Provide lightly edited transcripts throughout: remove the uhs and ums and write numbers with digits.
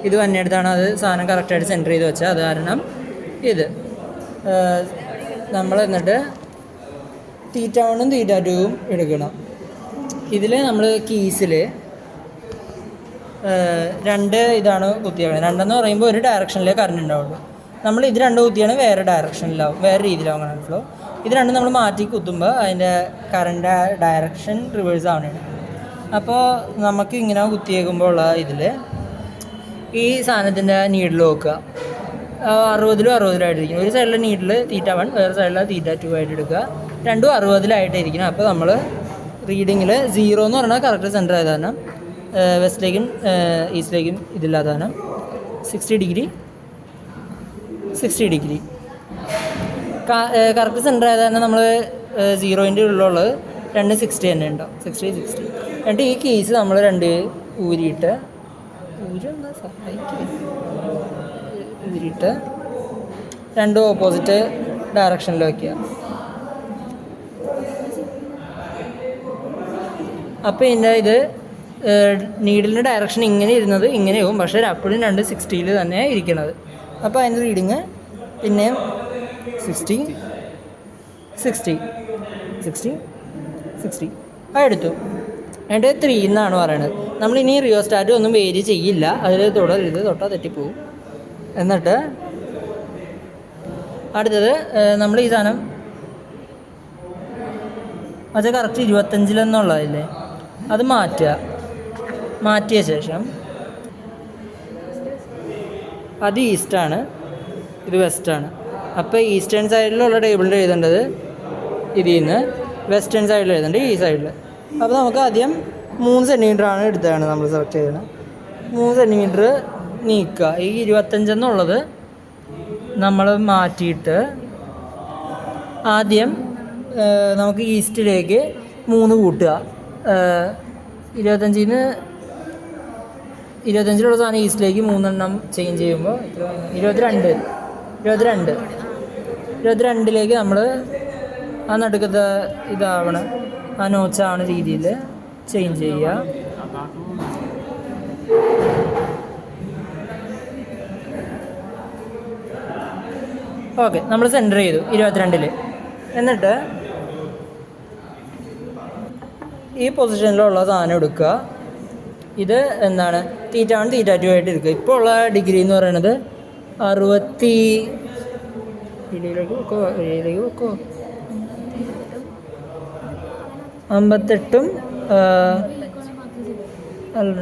ഇത് വന്നെടുത്താണ് അത് സാധനം കറക്റ്റായിട്ട് സെൻറ്റർ ചെയ്ത് വെച്ചാൽ. അത് കാരണം ഇത് നമ്മൾ എന്നിട്ട് തീറ്റ1ഉം തീറ്റ2ഉം എടുക്കണം. ഇതിൽ നമ്മൾ കീസിൽ 2 ഇതാണ് കുത്തിയാൽ. 2 എന്ന് പറയുമ്പോൾ ഒരു ഡയറക്ഷനിലേ കറണ്ട് ഉണ്ടാവുള്ളൂ. നമ്മൾ ഇത് 2 കുത്തിയാണ് വേറെ ഡയറക്ഷനിലാവും, വേറെ രീതിയിലാവും കറണ്ട് ഫ്ലോ. ഇത് 2 നമ്മൾ മാറ്റി കുത്തുമ്പോൾ അതിൻ്റെ കറണ്ട് ഡയറക്ഷൻ റിവേഴ്സ് ആവണതാണ്. അപ്പോൾ നമുക്ക് ഇങ്ങനെ കുത്തിയേക്കുമ്പോൾ ഉള്ള ഇതിൽ ഈ സാധനത്തിൻ്റെ നീഡിൽ നോക്കുക 60-ലും 60-ലായിട്ടിരിക്കും. ഒരു സൈഡിലെ നീഡിൽ തീറ്റ1, വേറെ സൈഡിൽ തീറ്റ2 ആയിട്ട് എടുക്കുക. രണ്ടും 60-ലായിട്ടിരിക്കണം. അപ്പോൾ നമ്മൾ റീഡിങ്ങിൽ 0 എന്ന് പറഞ്ഞാൽ കറക്റ്റ് സെൻറ്റർ ആയത് കാരണം വെസ്റ്റിലേക്കും ഈസ്റ്റിലേക്കും ഇതില്ലാത്ത കാരണം 60 ഡിഗ്രി കറക്റ്റ് സെൻറ്റർ ആയത് കാരണം നമ്മൾ 0-ൻ്റെ ഉള്ളിലുള്ളത് 260 തന്നെ ഉണ്ടാവും. 60 എന്നിട്ട് ഈ കേസ് നമ്മൾ 2 ഊരിയിട്ട് ഊരിയിട്ട് 2 ഓപ്പോസിറ്റ് ഡയറക്ഷനിൽ വയ്ക്കുക. അപ്പോൾ ഇതിൻ്റെ ഇത് നീഡിലിൻ്റെ ഡയറക്ഷൻ ഇങ്ങനെ ഇരുന്നത് ഇങ്ങനെയാവും, പക്ഷേ അപ്പോഴും 260 തന്നെ ഇരിക്കണത്. അപ്പോൾ അതിൻ്റെ റീഡിങ് പിന്നെയും 60 എടുത്തു. എന്നിട്ട് 3 എന്നാണ് പറയണത്. നമ്മളിനി റിയോസ്റ്റാറ്റ് ഒന്നും വേരി ചെയ്യില്ല, അതിൽ തുടരരുത്, തൊട്ടാൽ തെറ്റിപ്പോവും. എന്നിട്ട് അടുത്തത് നമ്മൾ ഈ സാധനം അത് കറക്റ്റ് 25 അത് മാറ്റിയ ശേഷം അത് ഈസ്റ്റാണ്, ഇത് വെസ്റ്റാണ്. അപ്പോൾ ഈസ്റ്റേൺ സൈഡിലുള്ള ടേബിളിൽ എഴുതേണ്ടത് ഇതിൽ നിന്ന്, വെസ്റ്റേൺ സൈഡിൽ എഴുതേണ്ടത് ഈ സൈഡിൽ. അപ്പോൾ നമുക്ക് ആദ്യം 3 സെൻറ്റിമീറ്ററാണ് എടുത്തതാണ് നമ്മൾ സെലക്ട് ചെയ്യുന്നത്. 3 സെൻറ്റിമീറ്റർ നീക്കുക. ഈ 25 നമ്മൾ മാറ്റിയിട്ട് ആദ്യം നമുക്ക് ഈസ്റ്റിലേക്ക് 3 കൂട്ടുക. 25-ലുള്ള സാധനം ഈസ്റ്റിലേക്ക് 3 എണ്ണം ചേഞ്ച് ചെയ്യുമ്പോൾ 22-ലേക്ക് നമ്മൾ ആ നടുക്കത്തെ ഇതാവണം, ആ നോച്ചാവണ രീതിയിൽ ചേഞ്ച് ചെയ്യുക. ഓക്കെ, നമ്മൾ സെൻറ്റർ ചെയ്തു 22-ൽ. എന്നിട്ട് ഈ പൊസിഷനിലുള്ള സാധനം എടുക്കുക. ഇത് എന്താണ് തീറ്റ1 തീറ്റ2 ആയിട്ട് എടുക്കുക. ഇപ്പോൾ ഉള്ള ഡിഗ്രി എന്ന് പറയുന്നത് 60 വെക്കോ 58 അല്ല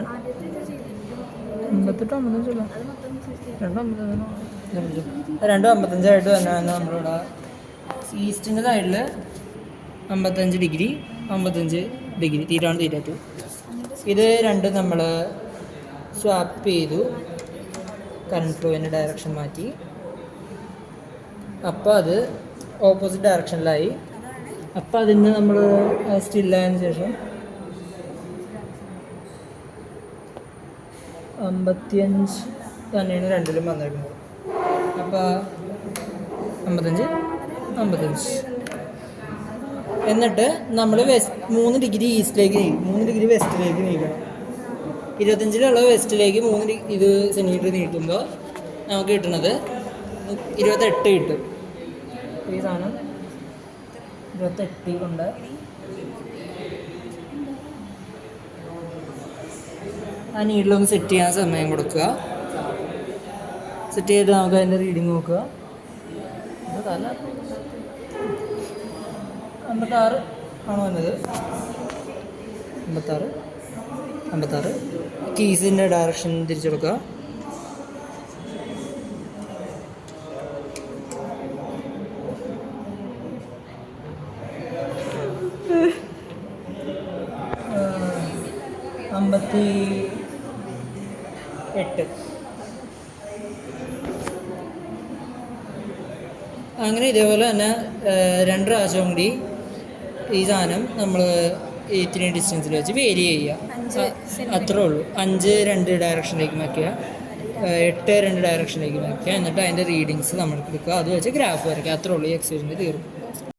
58 255 തന്നെയാണ് നമ്മളിവിടെ. ഈസ്റ്റിൻ്റെ സൈഡിൽ 55 ഡിഗ്രി തീറ്റ1 തീറ്റ2. ഇത് രണ്ടും നമ്മൾ സ്വാപ്പ് ചെയ്തു, കറണ്ട് ഫ്ലോയിൻ്റെ ഡയറക്ഷൻ മാറ്റി. അപ്പോൾ അത് ഓപ്പോസിറ്റ് ഡയറക്ഷനിലായി. അപ്പോൾ അതിന് നമ്മൾ സ്റ്റില്ലായതിനു ശേഷം 55 തന്നെയാണ് രണ്ടിലും വന്നിരിക്കുന്നത്. അപ്പോൾ 55 എന്നിട്ട് നമ്മൾ 3 ഡിഗ്രി ഈസ്റ്റിലേക്ക് നീക്കും, 3 ഡിഗ്രി വെസ്റ്റിലേക്ക് നീക്കണം. 25-ലുള്ള വെസ്റ്റിലേക്ക് 3 ഇത് സെൻറ്റിമീറ്റർ നീക്കുമ്പോൾ നമുക്ക് കിട്ടുന്നത് 28 കിട്ടും. ഈ സാധനം 28 കൊണ്ട് ആ നീഡിലൊന്ന് സെറ്റ് ചെയ്യാൻ സമയം കൊടുക്കുക. സെറ്റ് ചെയ്തിട്ട് നമുക്ക് അതിൻ്റെ റീഡിങ് നോക്കുക. 56 ആണ് വന്നത്. 56 കീസിൻ്റെ ഡയറക്ഷൻ തിരിച്ചെടുക്കുക. അങ്ങനെ ഇതേപോലെ തന്നെ 2 പ്രാവശ്യം കൂടി ഈ സാധനം നമ്മൾ ഇത്രയും ഡിസ്റ്റൻസിൽ വെച്ച് വേരി ചെയ്യുക. അത്രേ ഉള്ളൂ. 5 2 ഡയറക്ഷനിലേക്ക് വയ്ക്കുക, 8 2 ഡയറക്ഷനിലേക്ക് വയ്ക്കുക. എന്നിട്ട് അതിൻ്റെ റീഡിങ്സ് നമ്മൾ എടുക്കുക, അത് വെച്ച് ഗ്രാഫ് വരയ്ക്കുക. അത്രേ ഉള്ളൂ. ഈ എക്സസൈസിൻ്റെ തീർന്നു.